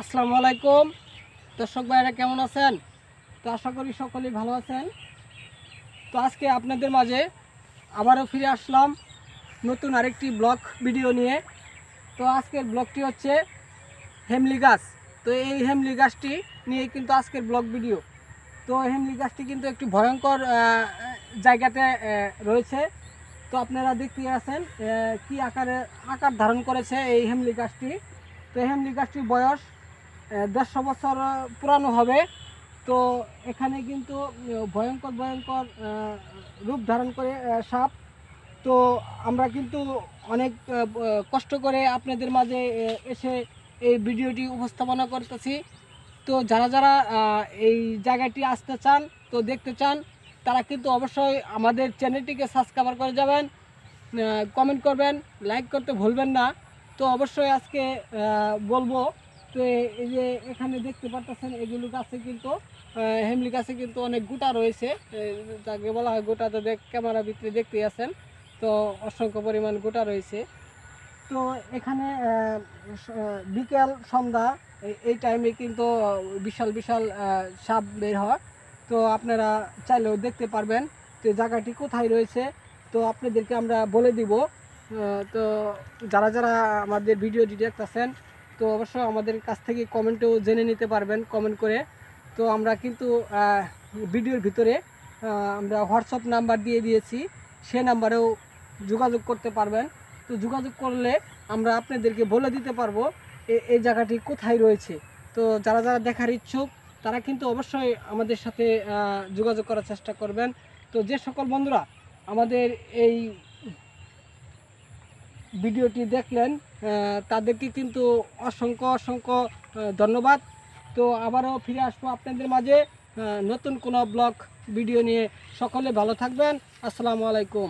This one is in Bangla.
আসসালামু আলাইকুম দর্শক ভাইরা, কেমন আছেন? তো আশা করি সকলেই ভালো আছেন। তো আজকে আপনাদের মাঝে আবারও ফিরে আসলাম নতুন আরেকটি ব্লগ ভিডিও নিয়ে। তো আজকের ব্লগটি হচ্ছে হেমলি গাছ। তো এই হেমলি গাছটি নিয়ে কিন্তু আজকের ব্লগ ভিডিও। তো হেমলি গাছটি কিন্তু একটি ভয়ঙ্কর জায়গাতে রয়েছে। তো আপনারা দেখতে আছেন কি আকার ধারণ করেছে এই হেমলি গাছটি। তো হেমলি গাছটির বয়স 150 বছর পুরানো হবে। তো এখানে কিন্তু ভয়ঙ্কর ভয়ঙ্কর রূপ ধারণ করে সাপ। তো আমরা কিন্তু অনেক কষ্ট করে আপনাদের মাঝে এসে এই ভিডিওটি উপস্থাপনা করতেছি। তো যারা যারা এই জায়গাটি আসতে চান, তো দেখতে চান, তারা কিন্তু অবশ্যই আমাদের চ্যানেলটিকে সাবস্ক্রাইব করে যাবেন, কমেন্ট করবেন, লাইক করতে ভুলবেন না। তো অবশ্যই আজকে বলবো। তো এই যে এখানে দেখতে পাচ্ছেন এগুলো গাছে কিন্তু হেমলি গাছে কিন্তু অনেক গোটা রয়েছে, যাকে বলা হয় গোটা। তো ক্যামেরা ভিতরে দেখতে আছেন, তো অসংখ্য পরিমাণ গোটা রয়েছে। তো এখানে বিকেল সন্ধ্যা এই টাইমে কিন্তু বিশাল বিশাল সাপ বের হয়। তো আপনারা চাইলেও দেখতে পারবেন। তো জায়গাটি কোথায় রয়েছে তো আপনাদেরকে আমরা বলে দিব। তো যারা যারা আমাদের ভিডিওটি দেখতেছেন, তো অবশ্যই আমাদের কাছ থেকে কমেন্টেও জেনে নিতে পারবেন, কমেন্ট করে। তো আমরা কিন্তু ভিডিওর ভিতরে আমরা হোয়াটসঅ্যাপ নাম্বার দিয়ে দিয়েছি, সে নাম্বারেও যোগাযোগ করতে পারবেন। তো যোগাযোগ করলে আমরা আপনাদেরকে বলে দিতে পারবো এই জায়গাটি কোথায় রয়েছে। তো যারা যারা দেখার ইচ্ছুক, তারা কিন্তু অবশ্যই আমাদের সাথে যোগাযোগ করার চেষ্টা করবেন। তো যে সকল বন্ধুরা আমাদের এই ভিডিওটি দেখলেন, তাদেরকে কিন্তু অসংখ্য অসংখ্য ধন্যবাদ। তো আবারও ফিরে আসবো আপনাদের মাঝে নতুন কোনো ব্লগ ভিডিও নিয়ে। সকলে ভালো থাকবেন। আসসালামু আলাইকুম।